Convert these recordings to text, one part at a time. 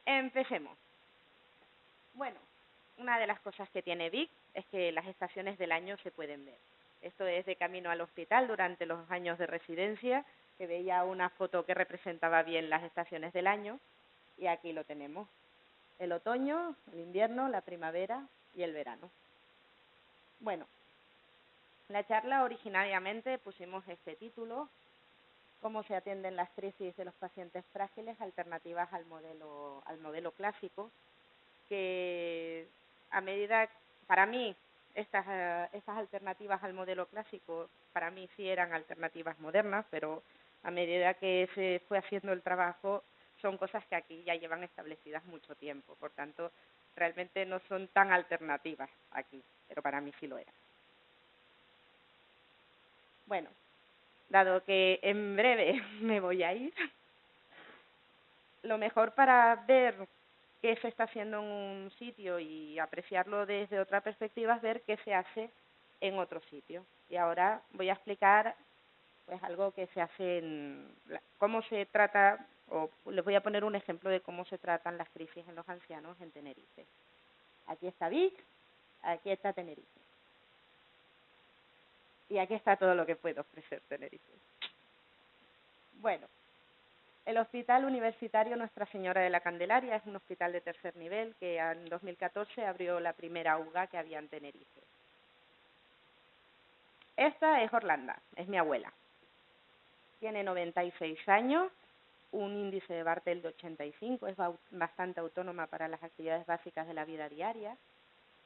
Empecemos. Bueno, una de las cosas que tiene Vic es que las estaciones del año se pueden ver. Esto es de camino al hospital durante los años de residencia, que veía una foto que representaba bien las estaciones del año, y aquí lo tenemos. El otoño, el invierno, la primavera y el verano. Bueno, la charla originariamente pusimos este título: cómo se atienden las crisis de los pacientes frágiles, alternativas al modelo clásico, que a medida, para mí, estas alternativas al modelo clásico, para mí sí eran alternativas modernas, pero a medida que se fue haciendo el trabajo, son cosas que aquí ya llevan establecidas mucho tiempo, por tanto, realmente no son tan alternativas aquí, pero para mí sí lo eran. Bueno, dado que en breve me voy a ir, lo mejor para ver qué se está haciendo en un sitio y apreciarlo desde otra perspectiva es ver qué se hace en otro sitio. Y ahora voy a explicar pues algo que se hace cómo se trata, o les voy a poner un ejemplo de cómo se tratan las crisis en los ancianos en Tenerife. Aquí está Vic, aquí está Tenerife. Y aquí está todo lo que puede ofrecer Tenerife. Bueno, el Hospital Universitario Nuestra Señora de la Candelaria es un hospital de tercer nivel que en 2014 abrió la primera UGA que había en Tenerife. Esta es Orlando, es mi abuela. Tiene 96 años, un índice de Bartel de 85, es bastante autónoma para las actividades básicas de la vida diaria.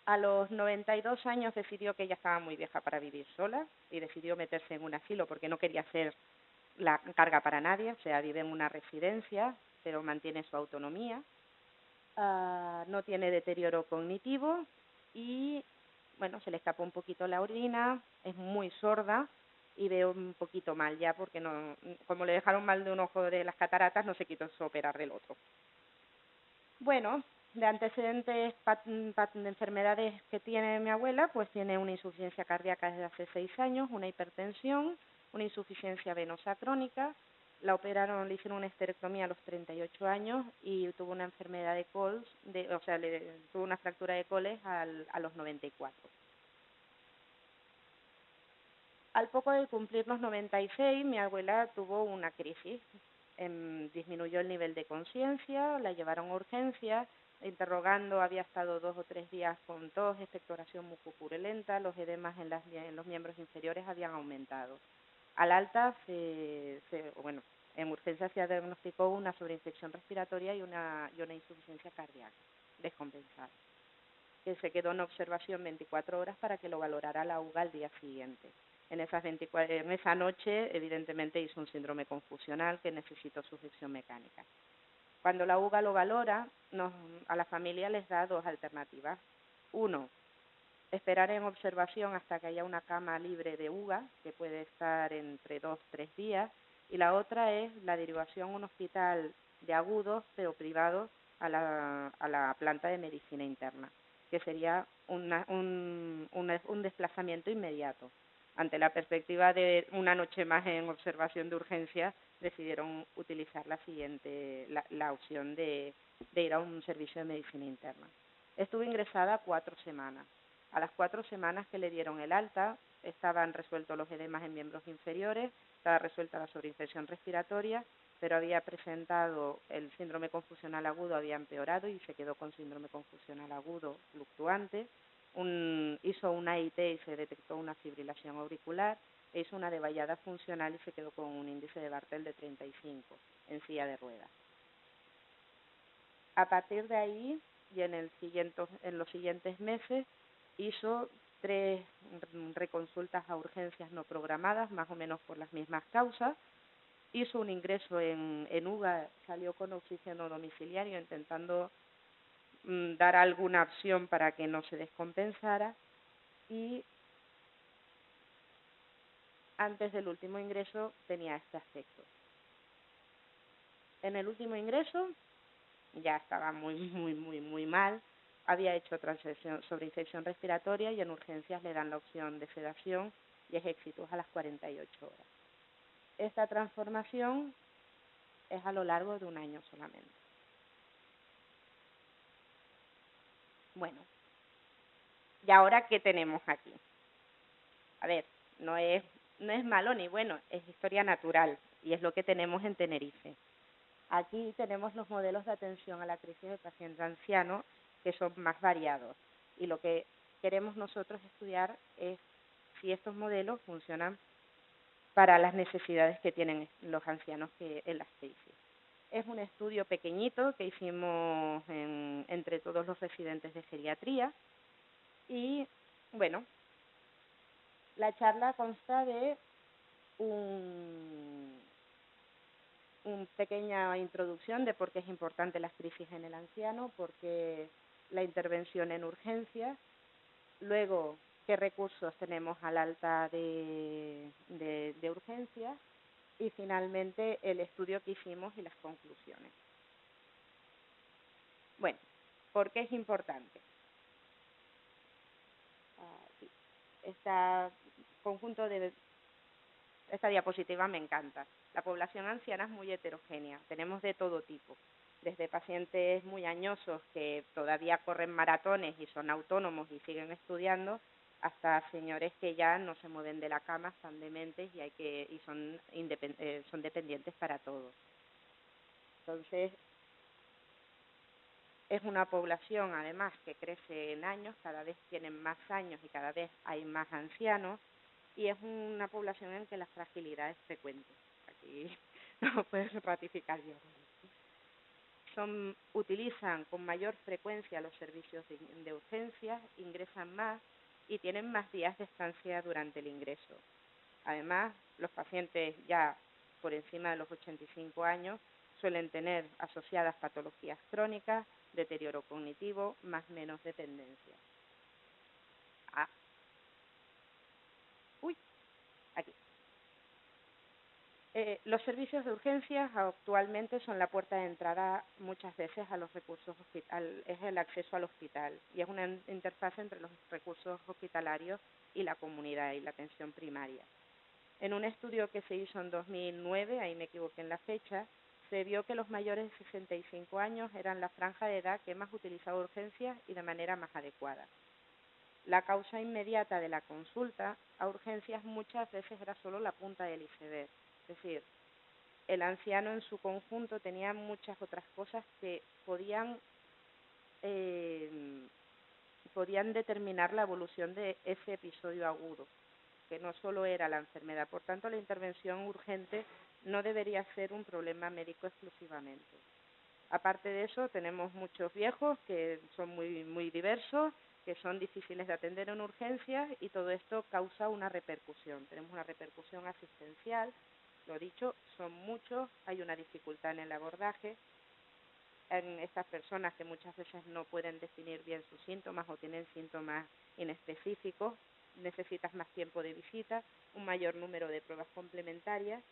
A los 92 años decidió que ella estaba muy vieja para vivir sola y decidió meterse en un asilo porque no quería hacer la carga para nadie, o sea, vive en una residencia, pero mantiene su autonomía. No tiene deterioro cognitivo y, bueno, se le escapó un poquito la orina, es muy sorda y ve un poquito mal ya porque no, como le dejaron mal de un ojo de las cataratas, no se quiso operar el otro. Bueno, de antecedentes de enfermedades que tiene mi abuela, pues tiene una insuficiencia cardíaca desde hace 6 años, una hipertensión, una insuficiencia venosa crónica. La operaron, le hicieron una esterectomía a los 38 años y tuvo una enfermedad de Coles, tuvo una fractura de Coles a los 94. Al poco de cumplir los 96, mi abuela tuvo una crisis. Disminuyó el nivel de conciencia, la llevaron a urgencias, interrogando, había estado 2 o 3 días con tos, expectoración mucopurulenta, los edemas en los miembros inferiores habían aumentado. Al alta, en urgencias se diagnosticó una sobreinfección respiratoria y una insuficiencia cardíaca descompensada, que se quedó en observación 24 horas para que lo valorara la UGA al día siguiente. En esa noche, evidentemente, hizo un síndrome confusional que necesitó sujeción mecánica. Cuando la UGA lo valora, a la familia les da 2 alternativas. 1, esperar en observación hasta que haya una cama libre de UGA, que puede estar entre 2 o 3 días, y la otra es la derivación a un hospital de agudos, pero privado, a la planta de medicina interna, que sería un desplazamiento inmediato. Ante la perspectiva de una noche más en observación de urgencias, decidieron utilizar la opción de ir a un servicio de medicina interna. Estuve ingresada 4 semanas. A las 4 semanas que le dieron el alta, estaban resueltos los edemas en miembros inferiores, estaba resuelta la sobreinfección respiratoria, pero había presentado el síndrome confusional agudo, había empeorado y se quedó con síndrome confusional agudo fluctuante. Hizo una AIT y se detectó una fibrilación auricular, e hizo una devallada funcional y se quedó con un índice de Bartel de 35 en silla de ruedas. A partir de ahí y en los siguientes meses hizo 3 reconsultas a urgencias no programadas, más o menos por las mismas causas. Hizo un ingreso en UGA, salió con oxígeno domiciliario intentando dar alguna opción para que no se descompensara, y antes del último ingreso tenía este aspecto. En el último ingreso ya estaba muy mal, había hecho sobreinfección respiratoria y en urgencias le dan la opción de sedación y es exitus a las 48 horas. Esta transformación es a lo largo de un año solamente. Bueno, ¿y ahora qué tenemos aquí? A ver, no es malo ni bueno, es historia natural y es lo que tenemos en Tenerife. Aquí tenemos los modelos de atención a la crisis del paciente anciano que son más variados y lo que queremos nosotros estudiar es si estos modelos funcionan para las necesidades que tienen los ancianos en las crisis. Es un estudio pequeñito que hicimos entre todos los residentes de geriatría y, bueno, la charla consta de una pequeña introducción de por qué es importante las crisis en el anciano, por qué la intervención en urgencias, luego qué recursos tenemos al alta de urgencias y finalmente el estudio que hicimos y las conclusiones. Bueno, ¿por qué es importante? Esta diapositiva me encanta. La población anciana es muy heterogénea, tenemos de todo tipo, desde pacientes muy añosos que todavía corren maratones y son autónomos y siguen estudiando, hasta señores que ya no se mueven de la cama, están dementes y son dependientes para todo. Entonces, es una población además que crece en años, cada vez tienen más años y cada vez hay más ancianos, y es una población en que la fragilidad es frecuente. Aquí no puedo ratificar yo. Utilizan con mayor frecuencia los servicios de urgencias, ingresan más y tienen más días de estancia durante el ingreso. Además, los pacientes ya por encima de los 85 años suelen tener asociadas patologías crónicas, deterioro cognitivo, más o menos dependencia. Aquí. Los servicios de urgencias actualmente son la puerta de entrada muchas veces a los recursos hospitalarios, es el acceso al hospital y es una interfaz entre los recursos hospitalarios y la comunidad y la atención primaria. En un estudio que se hizo en 2009, ahí me equivoqué en la fecha, se vio que los mayores de 65 años eran la franja de edad que más utilizaba urgencias y de manera más adecuada. La causa inmediata de la consulta a urgencias muchas veces era solo la punta del iceberg. Es decir, el anciano en su conjunto tenía muchas otras cosas que podían determinar la evolución de ese episodio agudo, que no solo era la enfermedad. Por tanto, la intervención urgente no debería ser un problema médico exclusivamente. Aparte de eso, tenemos muchos viejos que son muy, muy diversos, que son difíciles de atender en urgencias y todo esto causa una repercusión. Tenemos una repercusión asistencial, lo dicho, son muchos, hay una dificultad en el abordaje. En estas personas que muchas veces no pueden definir bien sus síntomas o tienen síntomas inespecíficos, necesitas más tiempo de visita, un mayor número de pruebas complementarias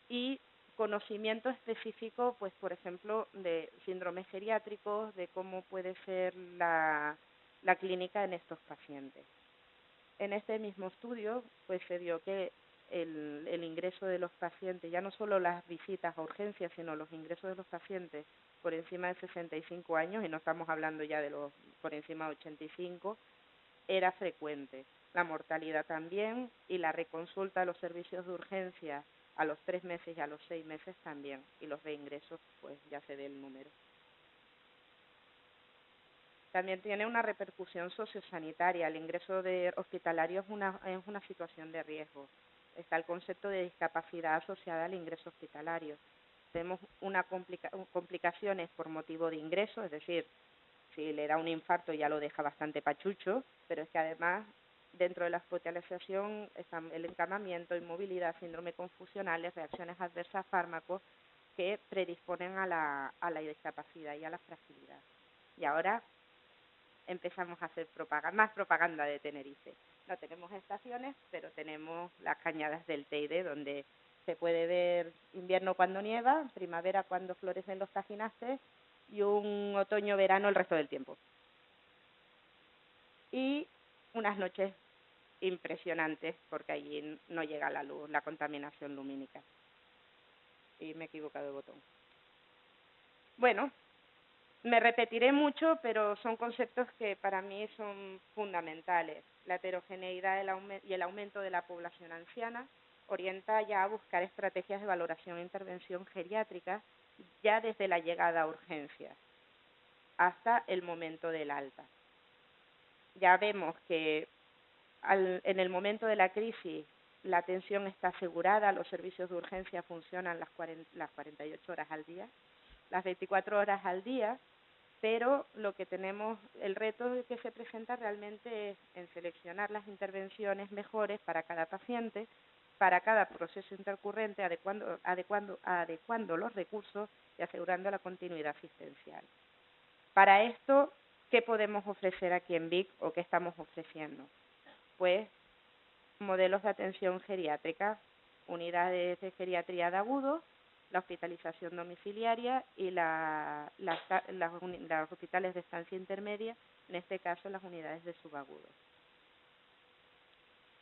y conocimiento específico, pues por ejemplo, de síndromes geriátricos, de cómo puede ser la clínica en estos pacientes. En este mismo estudio, pues se vio que el ingreso de los pacientes, ya no solo las visitas a urgencias, sino los ingresos de los pacientes por encima de 65 años, y no estamos hablando ya de los por encima de 85, era frecuente. La mortalidad también y la reconsulta a los servicios de urgencia a los 3 meses y a los 6 meses también. Y los reingresos, pues ya se ve el número. También tiene una repercusión sociosanitaria. El ingreso hospitalario es una situación de riesgo. Está el concepto de discapacidad asociada al ingreso hospitalario. Tenemos complicaciones por motivo de ingreso, es decir, si le da un infarto ya lo deja bastante pachucho, pero es que además dentro de la hospitalización están el encamamiento, inmovilidad, síndrome confusionales, reacciones adversas a fármacos que predisponen a la discapacidad y a la fragilidad. Y ahora empezamos a hacer más propaganda de Tenerife. No tenemos estaciones, pero tenemos las cañadas del Teide, donde se puede ver invierno cuando nieva, primavera cuando florecen los tajinastes y un otoño-verano el resto del tiempo. Y unas noches impresionantes, porque allí no llega la luz, la contaminación lumínica. Y me he equivocado de botón. Bueno, Me repetiré mucho, pero son conceptos que para mí son fundamentales. La heterogeneidad y el aumento de la población anciana orienta ya a buscar estrategias de valoración e intervención geriátrica ya desde la llegada a urgencias hasta el momento del alta. Ya vemos que en el momento de la crisis la atención está asegurada, los servicios de urgencia funcionan las 48 horas al día, las 24 horas al día, pero lo que tenemos, el reto que se presenta realmente es en seleccionar las intervenciones mejores para cada paciente, para cada proceso intercurrente, adecuando los recursos y asegurando la continuidad asistencial. Para esto, ¿qué podemos ofrecer aquí en Vic o qué estamos ofreciendo? Pues modelos de atención geriátrica, unidades de geriatría de agudo, la hospitalización domiciliaria y los hospitales de estancia intermedia, en este caso las unidades de subagudo.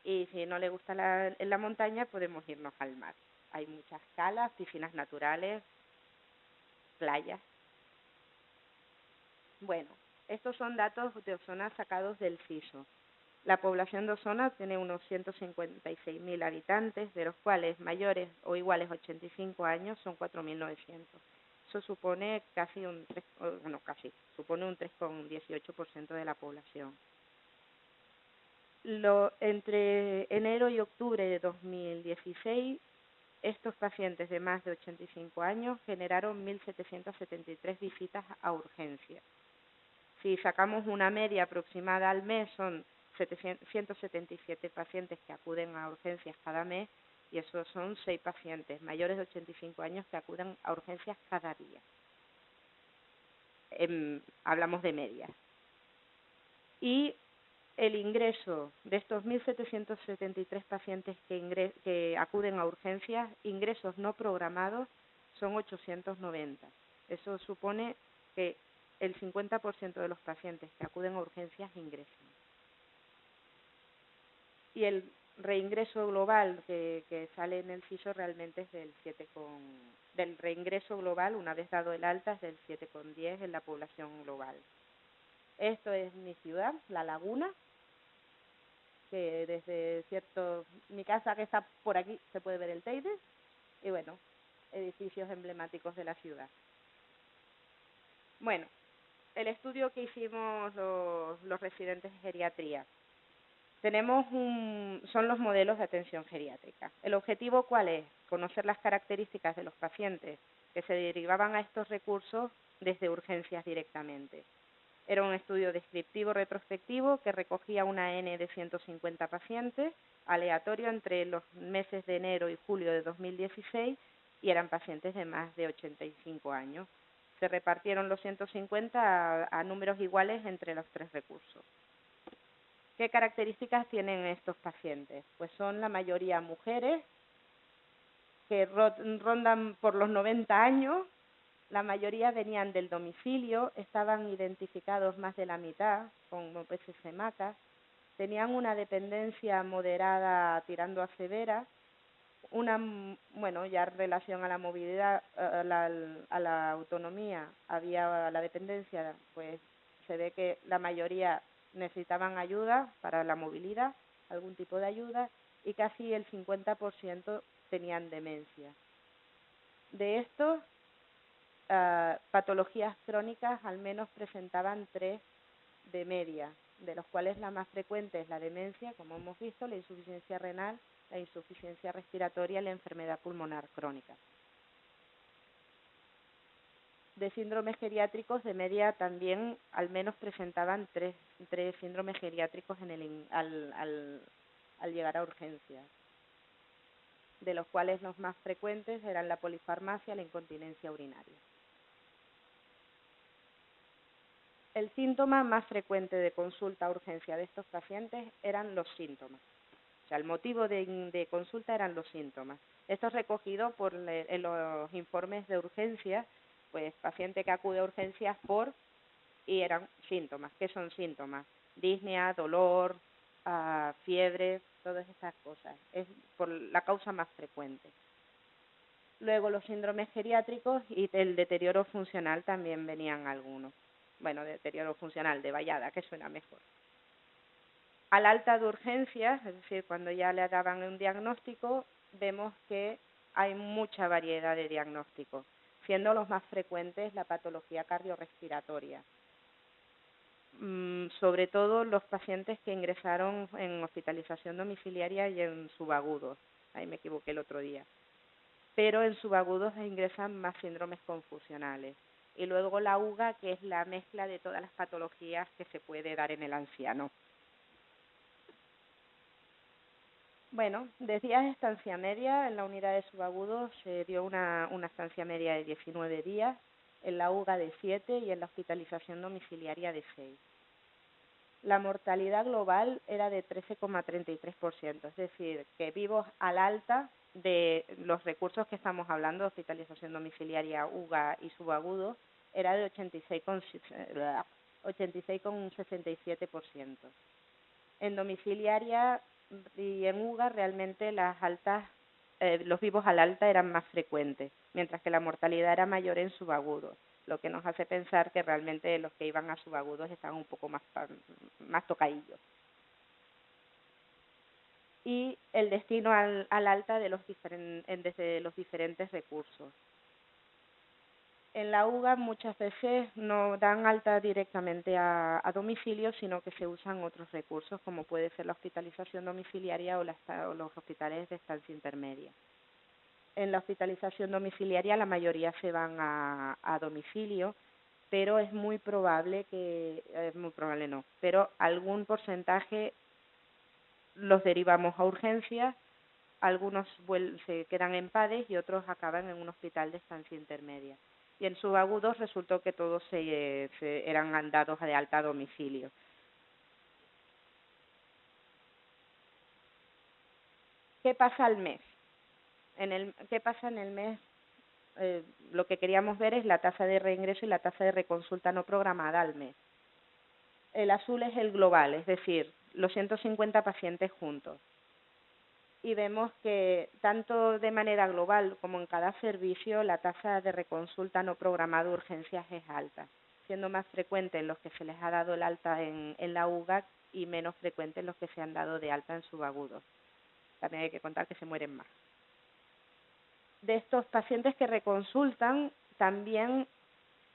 Y si no le gusta en la montaña, podemos irnos al mar. Hay muchas calas, piscinas naturales, playas. Bueno, estos son datos de Osona sacados del CISO. La población de Osona tiene unos 156.000 habitantes, de los cuales mayores o iguales a 85 años son 4.900. Eso supone supone un 3,18% de la población. Entre enero y octubre de 2016, estos pacientes de más de 85 años generaron 1.773 visitas a urgencias. Si sacamos una media aproximada al mes, son 177 pacientes que acuden a urgencias cada mes, y esos son 6 pacientes mayores de 85 años que acuden a urgencias cada día. Hablamos de media. Y el ingreso de estos 1.773 pacientes que acuden a urgencias, ingresos no programados, son 890. Eso supone que el 50% de los pacientes que acuden a urgencias ingresan. Y el reingreso global que sale en el CISO realmente es del reingreso global, una vez dado el alta, es del 7,10 en la población global. Esto es mi ciudad, La Laguna, que desde mi casa que está por aquí se puede ver el Teide, y bueno, edificios emblemáticos de la ciudad. Bueno, el estudio que hicimos los residentes de geriatría. Son los modelos de atención geriátrica. ¿El objetivo cuál es? Conocer las características de los pacientes que se derivaban a estos recursos desde urgencias directamente. Era un estudio descriptivo retrospectivo que recogía una N de 150 pacientes, aleatorio entre los meses de enero y julio de 2016, y eran pacientes de más de 85 años. Se repartieron los 150 a números iguales entre los 3 recursos. ¿Qué características tienen estos pacientes? Pues son la mayoría mujeres que rondan por los 90 años, la mayoría venían del domicilio, estaban identificados más de la mitad con PCC-MACA, tenían una dependencia moderada tirando a severa, ya en relación a la movilidad, a la autonomía, había la dependencia, pues se ve que la mayoría necesitaban ayuda para la movilidad, algún tipo de ayuda, y casi el 50% tenían demencia. De estos, patologías crónicas al menos presentaban 3 de media, de los cuales la más frecuente es la demencia, como hemos visto, la insuficiencia renal, la insuficiencia respiratoria y la enfermedad pulmonar crónica. De síndromes geriátricos, de media también al menos presentaban 3 síndromes geriátricos al llegar a urgencias, de los cuales los más frecuentes eran la polifarmacia y la incontinencia urinaria. El síntoma más frecuente de consulta a urgencia de estos pacientes eran los síntomas. O sea, el motivo de consulta eran los síntomas. Esto es recogido en los informes de urgencia, pues paciente que acude a urgencias y eran síntomas. ¿Qué son síntomas? Disnea, dolor, fiebre, todas estas cosas. Es por la causa más frecuente. Luego los síndromes geriátricos y el deterioro funcional también venían algunos. Bueno, deterioro funcional de vallada, que suena mejor. Al alta de urgencias, es decir, cuando ya le daban un diagnóstico, vemos que hay mucha variedad de diagnósticos, siendo los más frecuentes la patología cardiorrespiratoria. Sobre todo los pacientes que ingresaron en hospitalización domiciliaria y en subagudos. Ahí me equivoqué el otro día. Pero en subagudos ingresan más síndromes confusionales. Y luego la UGA, que es la mezcla de todas las patologías que se puede dar en el anciano. Bueno, de días de estancia media, en la unidad de subagudos se dio una estancia media de 19 días, en la UGA de 7 y en la hospitalización domiciliaria de 6. La mortalidad global era de 13,33%, es decir, que vivos al alta de los recursos que estamos hablando, hospitalización domiciliaria, UGA y subagudos, era de 86,67%. En domiciliaria y en UGA realmente las altas, los vivos al alta eran más frecuentes, mientras que la mortalidad era mayor en subagudos, lo que nos hace pensar que realmente los que iban a subagudos estaban un poco más tocadillos. Y el destino al alta de desde los diferentes recursos. En la UGA muchas veces no dan alta directamente a domicilio, sino que se usan otros recursos, como puede ser la hospitalización domiciliaria o los hospitales de estancia intermedia. En la hospitalización domiciliaria la mayoría se van a domicilio, pero es muy probable pero algún porcentaje los derivamos a urgencias, algunos se quedan en PADES y otros acaban en un hospital de estancia intermedia. Y en subagudos resultó que todos se eran dados de alta a domicilio. ¿Qué pasa al mes? ¿Qué pasa en el mes? Lo que queríamos ver es la tasa de reingreso y la tasa de reconsulta no programada al mes. El azul es el global, es decir, los 150 pacientes juntos. Y vemos que tanto de manera global como en cada servicio la tasa de reconsulta no programada de urgencias es alta, siendo más frecuente en los que se les ha dado el alta en la UGA y menos frecuente en los que se han dado de alta en subagudos. También hay que contar que se mueren más. De estos pacientes que reconsultan, también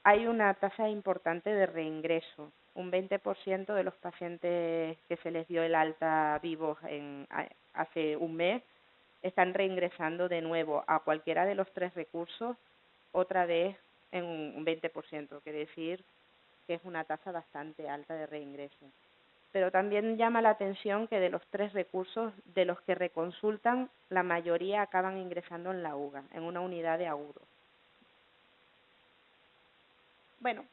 hay una tasa importante de reingreso. Un 20% de los pacientes que se les dio el alta vivos hace un mes están reingresando de nuevo a cualquiera de los 3 recursos, otra vez en un 20%, quiere decir que es una tasa bastante alta de reingreso. Pero también llama la atención que de los 3 recursos de los que reconsultan, la mayoría acaban ingresando en la UGA, en una unidad de agudos. Bueno,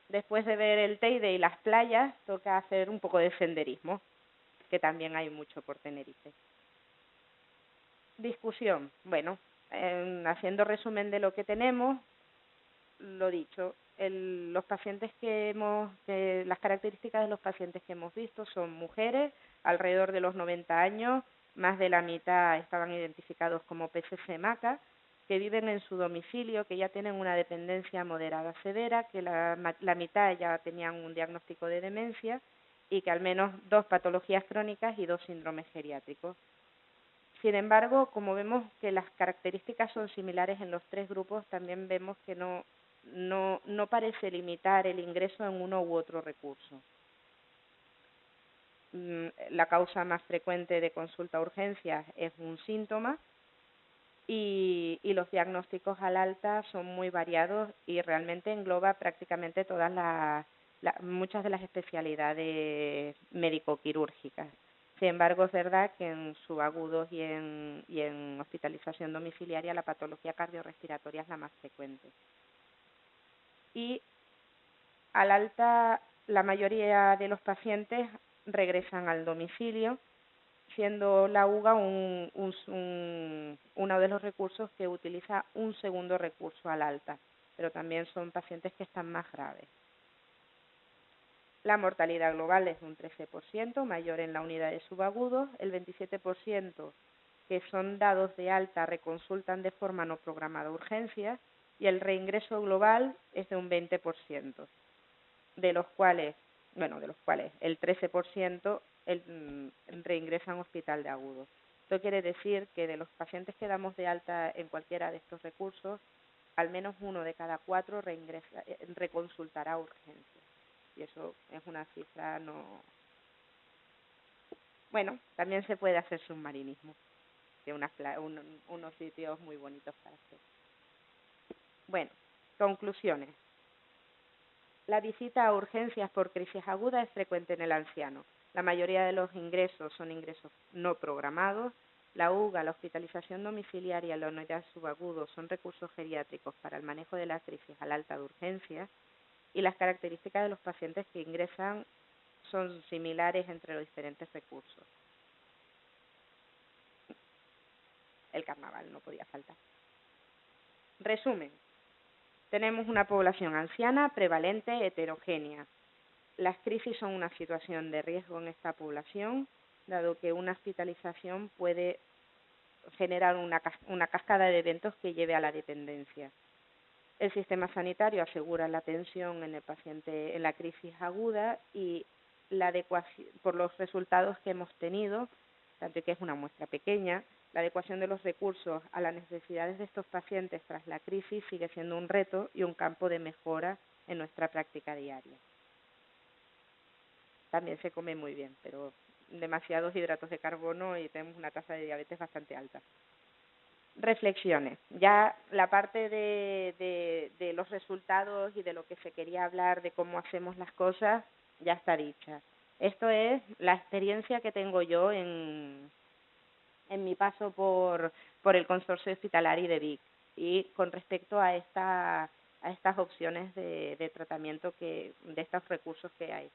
después de ver el Teide y las playas, toca hacer un poco de senderismo, que también hay mucho por Tenerife. Discusión. Bueno, haciendo resumen de lo que tenemos, lo dicho, los pacientes las características de los pacientes que hemos visto son mujeres, alrededor de los 90 años, más de la mitad estaban identificados como PCC-MACA, que viven en su domicilio, que ya tienen una dependencia moderada severa, que la mitad ya tenían un diagnóstico de demencia y que al menos 2 patologías crónicas y 2 síndromes geriátricos. Sin embargo, como vemos que las características son similares en los 3 grupos, también vemos que no parece limitar el ingreso en uno u otro recurso. La causa más frecuente de consulta a urgencias es un síntoma y los diagnósticos al alta son muy variados y realmente engloba prácticamente muchas de las especialidades médico-quirúrgicas. Sin embargo, es verdad que en subagudos y en hospitalización domiciliaria la patología cardiorrespiratoria es la más frecuente. Y al alta, la mayoría de los pacientes regresan al domicilio, siendo la UGA uno de los recursos que utiliza un segundo recurso al alta, pero también son pacientes que están más graves. La mortalidad global es un 13%, mayor en la unidad de subagudos, el 27% que son dados de alta reconsultan de forma no programada a urgencias y el reingreso global es de un 20%, de los cuales el 13% reingresan a hospital de agudos. Esto quiere decir que de los pacientes que damos de alta en cualquiera de estos recursos, al menos 1 de cada 4 reconsultará urgencias. Y eso es una cifra no... Bueno, también se puede hacer submarinismo, de unos sitios muy bonitos para hacer. Bueno, conclusiones. La visita a urgencias por crisis aguda es frecuente en el anciano. La mayoría de los ingresos son ingresos no programados. La UGA, la hospitalización domiciliaria y la unidad subagudo son recursos geriátricos para el manejo de la crisis al alta de urgencias y las características de los pacientes que ingresan son similares entre los diferentes recursos. El carnaval no podía faltar. Resumen. Tenemos una población anciana, prevalente, heterogénea. Las crisis son una situación de riesgo en esta población, dado que una hospitalización puede generar una cascada de eventos que lleve a la dependencia. El sistema sanitario asegura la atención en el paciente en la crisis aguda y la adecuación, por los resultados que hemos tenido, tanto que es una muestra pequeña, la adecuación de los recursos a las necesidades de estos pacientes tras la crisis sigue siendo un reto y un campo de mejora en nuestra práctica diaria. También se come muy bien, pero demasiados hidratos de carbono y tenemos una tasa de diabetes bastante alta. Reflexiones. Ya la parte de los resultados y de lo que se quería hablar, de cómo hacemos las cosas, ya está dicha. Esto es la experiencia que tengo yo en mi paso por el consorcio hospitalario de Vic y con respecto a estas opciones de tratamiento de estos recursos que hay.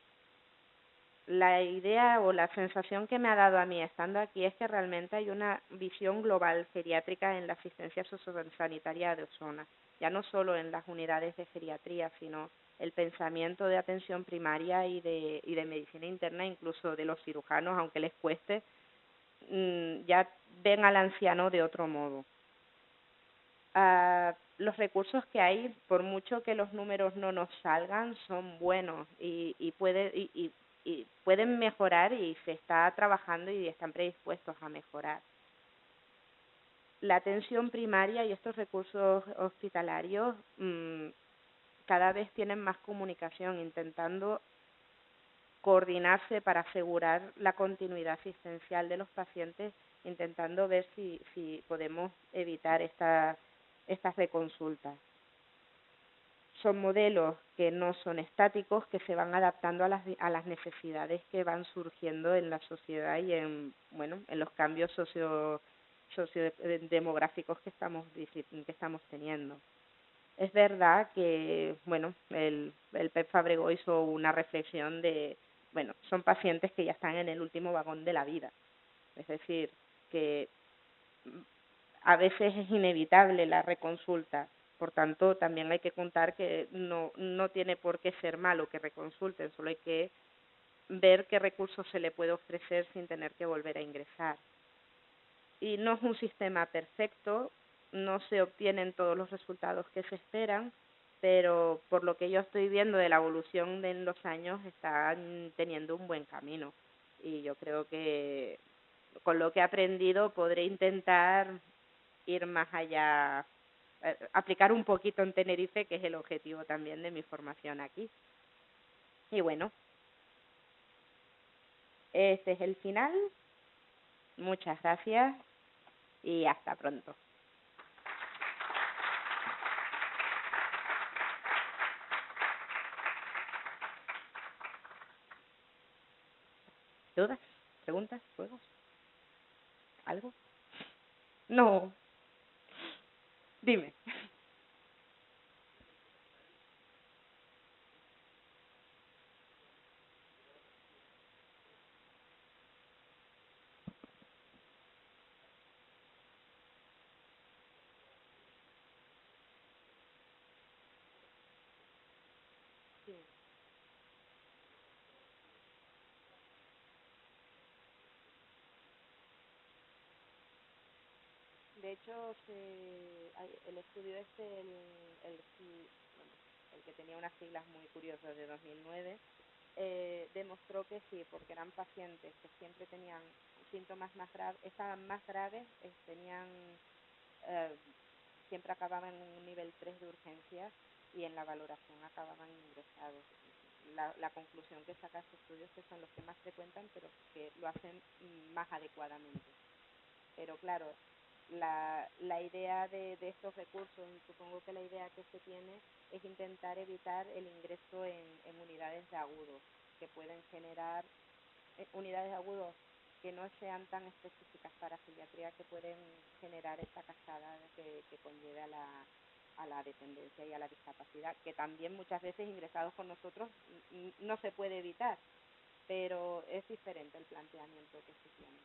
La idea o la sensación que me ha dado a mí estando aquí es que realmente hay una visión global geriátrica en la asistencia sociosanitaria de Osona, ya no solo en las unidades de geriatría, sino el pensamiento de atención primaria y de medicina interna, incluso de los cirujanos, aunque les cueste, ya ven al anciano de otro modo. Los recursos que hay, por mucho que los números no nos salgan, son buenos y pueden mejorar y se está trabajando y están predispuestos a mejorar. La atención primaria y estos recursos hospitalarios cada vez tienen más comunicación, intentando coordinarse para asegurar la continuidad asistencial de los pacientes, intentando ver si podemos evitar estas reconsultas. Son modelos que no son estáticos, que se van adaptando a las necesidades que van surgiendo en la sociedad y en los cambios sociodemográficos que estamos teniendo. Es verdad que, el Pep Fabregó hizo una reflexión de, son pacientes que ya están en el último vagón de la vida. Es decir, que a veces es inevitable la reconsulta. Por tanto, también hay que contar que no tiene por qué ser malo que reconsulten, solo hay que ver qué recursos se le puede ofrecer sin tener que volver a ingresar. Y no es un sistema perfecto, no se obtienen todos los resultados que se esperan, pero por lo que yo estoy viendo de la evolución en los años, están teniendo un buen camino. Y yo creo que con lo que he aprendido podré intentar ir más allá, aplicar un poquito en Tenerife, que es el objetivo también de mi formación aquí. Y bueno, este es el final. Muchas gracias y hasta pronto. ¿Dudas? ¿Preguntas? ¿Juegos? ¿Algo? No. Dime. de hecho, el estudio bueno, el que tenía unas siglas muy curiosas de 2009, demostró que sí, porque eran pacientes que siempre tenían síntomas más graves, estaban más graves, eh, siempre acababan en un nivel 3 de urgencia y en la valoración acababan ingresados. La conclusión que saca este estudio es que son los que más frecuentan, pero que lo hacen más adecuadamente. Pero claro, la idea de estos recursos, y supongo que la idea que se tiene, es intentar evitar el ingreso en unidades de agudos, que pueden generar unidades de agudos que no sean tan específicas para geriatría, que pueden generar esta cascada que conlleve a la dependencia y a la discapacidad, que también muchas veces ingresados con nosotros no se puede evitar, pero es diferente el planteamiento que se tiene.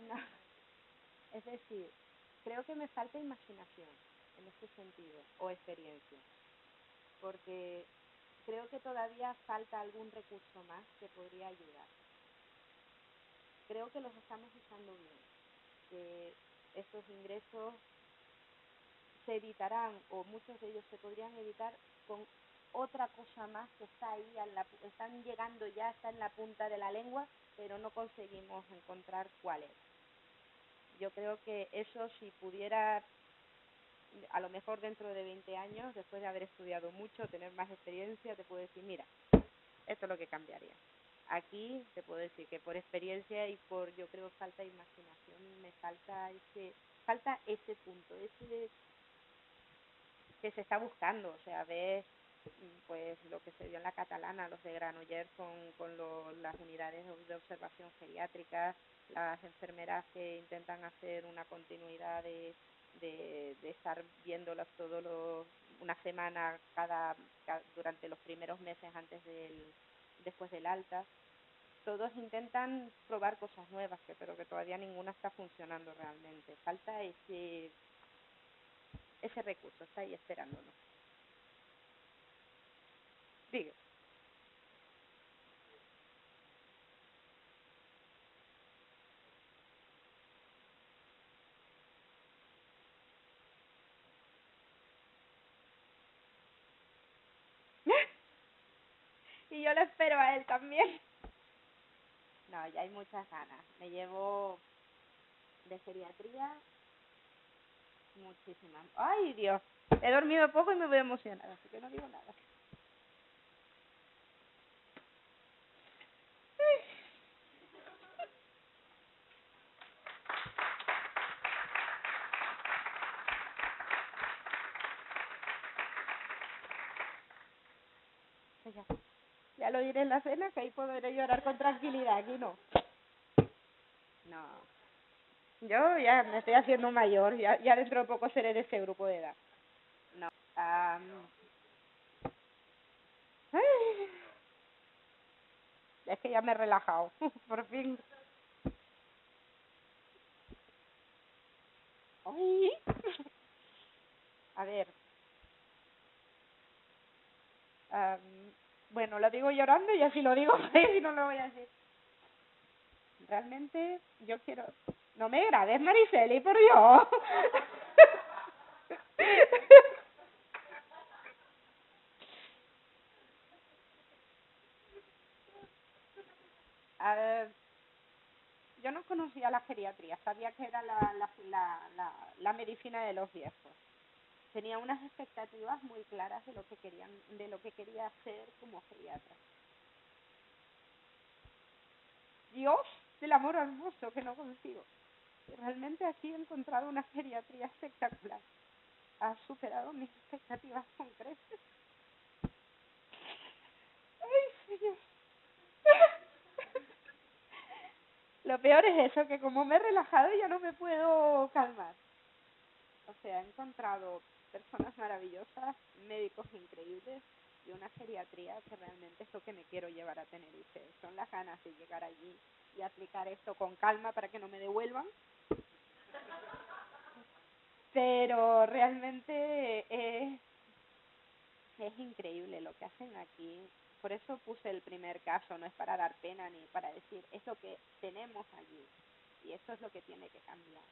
No, es decir, creo que me falta imaginación en este sentido, o experiencia, porque creo que todavía falta algún recurso más que podría ayudar. Creo que los estamos usando bien, que estos ingresos se evitarán, o muchos de ellos se podrían evitar con otra cosa más que está ahí, están llegando ya, está en la punta de la lengua, pero no conseguimos encontrar cuál es. Yo creo que eso, si pudiera, a lo mejor dentro de 20 años, después de haber estudiado mucho, tener más experiencia, te puedo decir, mira, esto es lo que cambiaría. Aquí te puedo decir que por experiencia y por, yo creo, falta de imaginación, me falta ese punto, ese que se está buscando. O sea, ves pues lo que se vio en la Catalana, los de Granollers con las unidades de observación geriátrica, las enfermeras que intentan hacer una continuidad de estar viéndolas una semana durante los primeros meses después del alta. Todos intentan probar cosas nuevas, pero que todavía ninguna está funcionando realmente. Falta ese recurso, está ahí esperándonos. Diga. Y yo lo espero a él también. No, ya hay muchas ganas. Me llevo de geriatría muchísimas. ¡Ay, Dios! He dormido poco y me voy emocionada, así que no digo nada. Pues ya lo diré en la cena, que ahí podré llorar con tranquilidad. Aquí no. No. Yo ya me estoy haciendo mayor. Ya dentro de poco seré de ese grupo de edad. No. Es que ya me he relajado. Por fin. ¡Ay! A ver. Bueno, lo digo llorando y así lo digo, y no lo voy a decir. Realmente yo quiero... No me grabes, Mariceli, por Dios. A ver, yo no conocía la geriatría, sabía que era la medicina de los viejos. Tenía unas expectativas muy claras de lo que quería hacer como geriatra. Dios del amor hermoso que no consigo. Y realmente aquí he encontrado una geriatría espectacular. Ha superado mis expectativas con creces. Ay, Señor. Lo peor es eso, que como me he relajado ya no me puedo calmar. O sea, he encontrado personas maravillosas, médicos increíbles y una geriatría que realmente es lo que me quiero llevar a Tenerife. Son las ganas de llegar allí y aplicar esto con calma para que no me devuelvan. Pero realmente es increíble lo que hacen aquí. Por eso puse el primer caso, no es para dar pena ni para decir, es lo que tenemos allí y eso es lo que tiene que cambiar.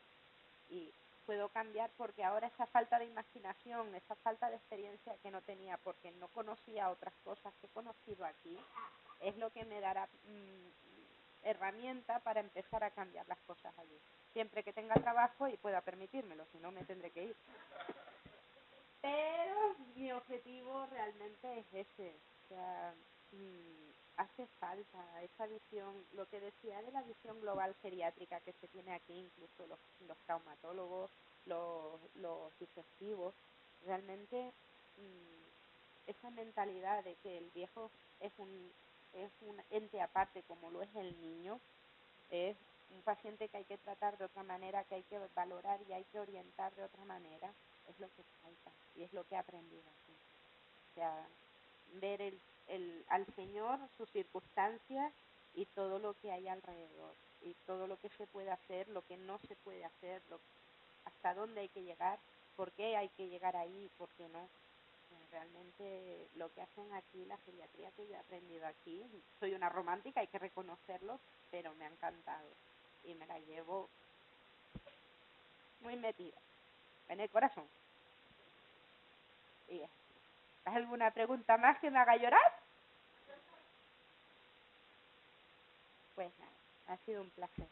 Y puedo cambiar porque ahora esa falta de imaginación, esa falta de experiencia que no tenía porque no conocía otras cosas que he conocido aquí, es lo que me dará herramienta para empezar a cambiar las cosas allí. Siempre que tenga trabajo y pueda permitírmelo, si no me tendré que ir. Pero mi objetivo realmente es ese, o sea, hace falta esa visión, lo que decía de la visión global geriátrica que se tiene aquí, incluso los traumatólogos, los digestivos, realmente esa mentalidad de que el viejo es un ente aparte como lo es el niño, es un paciente que hay que tratar de otra manera, que hay que valorar y hay que orientar de otra manera, es lo que falta y es lo que he aprendido aquí. O sea, ver al Señor, sus circunstancias y todo lo que hay alrededor y todo lo que se puede hacer, lo que no se puede hacer, hasta dónde hay que llegar, por qué hay que llegar ahí, por qué no. Realmente lo que hacen aquí, la geriatría que yo he aprendido aquí, soy una romántica, hay que reconocerlo, pero me ha encantado y me la llevo muy metida en el corazón. Y ¿hay alguna pregunta más que me haga llorar? Pues nada, ha sido un placer.